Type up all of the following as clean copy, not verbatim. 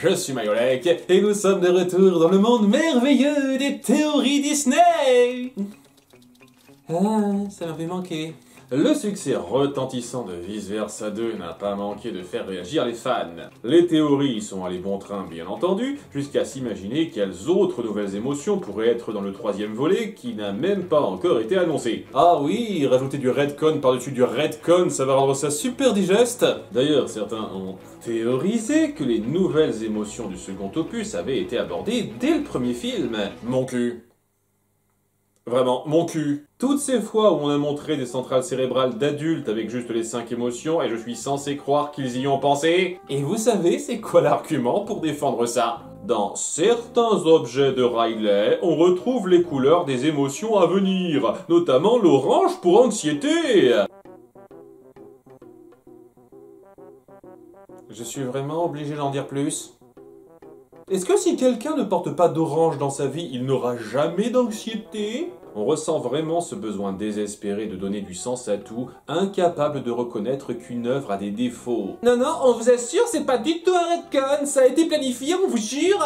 je suis Mayolek, et nous sommes de retour dans le monde merveilleux des théories Disney. Ah, ça m'avait manqué. Le succès retentissant de Vice Versa 2 n'a pas manqué de faire réagir les fans. Les théories sont allées bon train bien entendu, jusqu'à s'imaginer quelles autres nouvelles émotions pourraient être dans le troisième volet qui n'a même pas encore été annoncé. Ah oui, rajouter du retcon par-dessus du retcon, ça va rendre ça super digeste. D'ailleurs, certains ont théorisé que les nouvelles émotions du second opus avaient été abordées dès le premier film. Mon cul. Vraiment, mon cul. Toutes ces fois où on a montré des centrales cérébrales d'adultes avec juste les 5 émotions, et je suis censé croire qu'ils y ont pensé. Et vous savez, c'est quoi l'argument pour défendre ça? Dans certains objets de Riley, on retrouve les couleurs des émotions à venir, notamment l'orange pour anxiété. Je suis vraiment obligé d'en dire plus? Est-ce que si quelqu'un ne porte pas d'orange dans sa vie, il n'aura jamais d'anxiété? On ressent vraiment ce besoin désespéré de donner du sens à tout, incapable de reconnaître qu'une œuvre a des défauts. Non, on vous assure, c'est pas du tout un retcon, ça a été planifié, on vous jure.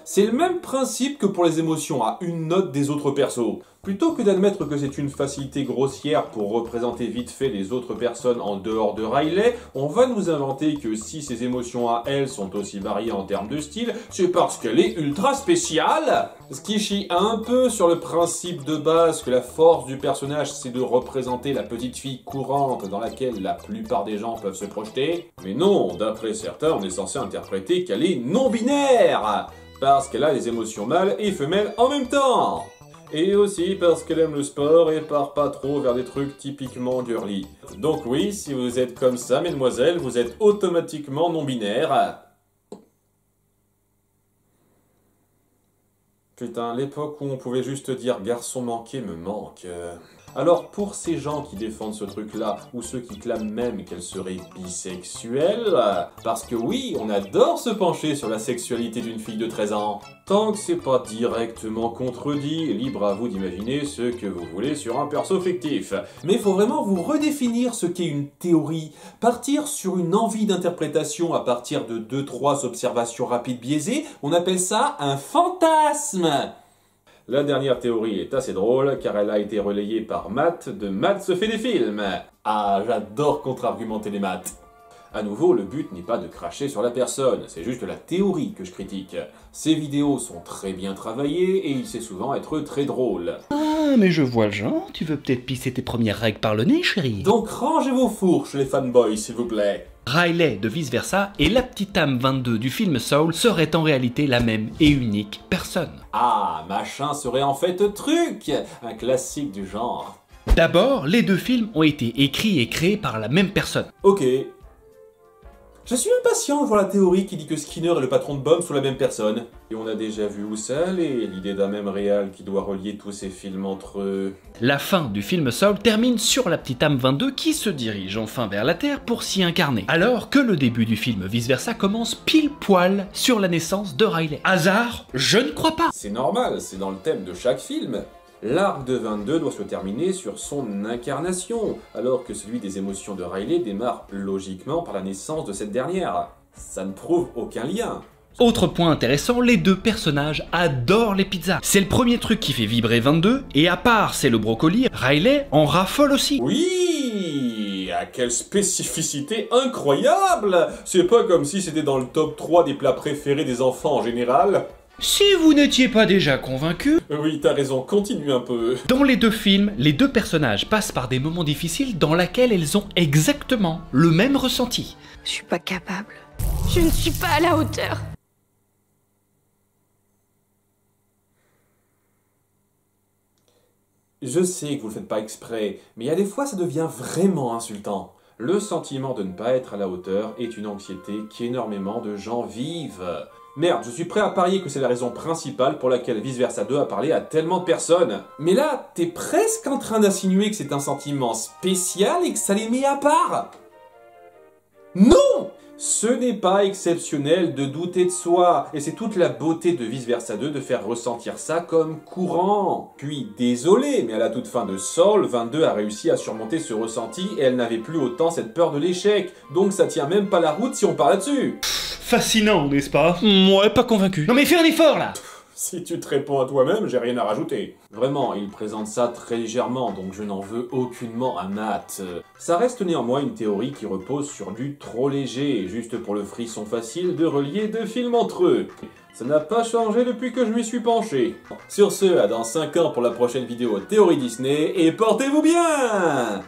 C'est le même principe que pour les émotions, à une note des autres persos. Plutôt que d'admettre que c'est une facilité grossière pour représenter vite fait les autres personnes en dehors de Riley, on va nous inventer que si ses émotions à elle sont aussi variées en termes de style, c'est parce qu'elle est ultra spéciale. Ce qui chie un peu sur le principe de base que la force du personnage c'est de représenter la petite fille courante dans laquelle la plupart des gens peuvent se projeter. Mais non, d'après certains, on est censé interpréter qu'elle est non-binaire, parce qu'elle a les émotions mâles et femelles en même temps. Et aussi parce qu'elle aime le sport et part pas trop vers des trucs typiquement girly. Donc oui, si vous êtes comme ça, mesdemoiselles, vous êtes automatiquement non-binaire. Putain, l'époque où on pouvait juste dire garçon manqué me manque. Alors pour ces gens qui défendent ce truc-là, ou ceux qui clament même qu'elle serait bisexuelle, parce que oui, on adore se pencher sur la sexualité d'une fille de 13 ans. Tant que c'est pas directement contredit, libre à vous d'imaginer ce que vous voulez sur un perso fictif. Mais il faut vraiment vous redéfinir ce qu'est une théorie, partir sur une envie d'interprétation à partir de 2-3 observations rapides biaisées, on appelle ça un fantasme. La dernière théorie est assez drôle car elle a été relayée par Matt de Matt se fait des films. Ah, j'adore contre-argumenter les maths. À nouveau, le but n'est pas de cracher sur la personne, c'est juste la théorie que je critique. Ces vidéos sont très bien travaillées et il sait souvent être très drôle. Ah, mais je vois le genre, tu veux peut-être pisser tes premières règles par le nez, chérie. Donc rangez vos fourches les fanboys, s'il vous plaît. Riley de Vice Versa et la petite âme 22 du film Soul seraient en réalité la même et unique personne. Ah, machin serait en fait truc, un classique du genre. D'abord, les deux films ont été écrits et créés par la même personne. Ok. Je suis impatient de voir la théorie qui dit que Skinner et le patron de Bomb sont la même personne. Et on a déjà vu où ça allait, l'idée d'un même réal qui doit relier tous ces films entre eux. La fin du film Soul termine sur la petite âme 22 qui se dirige enfin vers la Terre pour s'y incarner. Alors que le début du film Vice Versa commence pile poil sur la naissance de Riley. Hasard? Je ne crois pas. C'est normal, c'est dans le thème de chaque film. L'arc de 22 doit se terminer sur son incarnation, alors que celui des émotions de Riley démarre logiquement par la naissance de cette dernière. Ça ne prouve aucun lien. Autre point intéressant, les deux personnages adorent les pizzas. C'est le premier truc qui fait vibrer 22, et à part c'est le brocoli, Riley en raffole aussi. Oui, à quelle spécificité incroyable! C'est pas comme si c'était dans le top 3 des plats préférés des enfants en général. Si vous n'étiez pas déjà convaincu... Oui, t'as raison, continue un peu. Dans les deux films, les deux personnages passent par des moments difficiles dans lesquels elles ont exactement le même ressenti. Je suis pas capable. Je ne suis pas à la hauteur. Je sais que vous le faites pas exprès, mais il y a des fois ça devient vraiment insultant. Le sentiment de ne pas être à la hauteur est une anxiété qu'énormément de gens vivent. Merde, je suis prêt à parier que c'est la raison principale pour laquelle Vice Versa 2 a parlé à tellement de personnes. Mais là, t'es presque en train d'insinuer que c'est un sentiment spécial et que ça les met à part. Non! Ce n'est pas exceptionnel de douter de soi, et c'est toute la beauté de Vice Versa 2 de faire ressentir ça comme courant. Puis, désolé, mais à la toute fin de Soul, 22 a réussi à surmonter ce ressenti et elle n'avait plus autant cette peur de l'échec, donc ça tient même pas la route si on parle là-dessus. Fascinant, n'est-ce pas? Ouais, pas convaincu. Non mais fais un effort, là! Si tu te réponds à toi-même, j'ai rien à rajouter. Vraiment, il présente ça très légèrement, donc je n'en veux aucunement à Matt. Ça reste néanmoins une théorie qui repose sur du trop léger, juste pour le frisson facile de relier deux films entre eux. Ça n'a pas changé depuis que je m'y suis penché. Sur ce, à dans 5 ans pour la prochaine vidéo Théorie Disney, et portez-vous bien!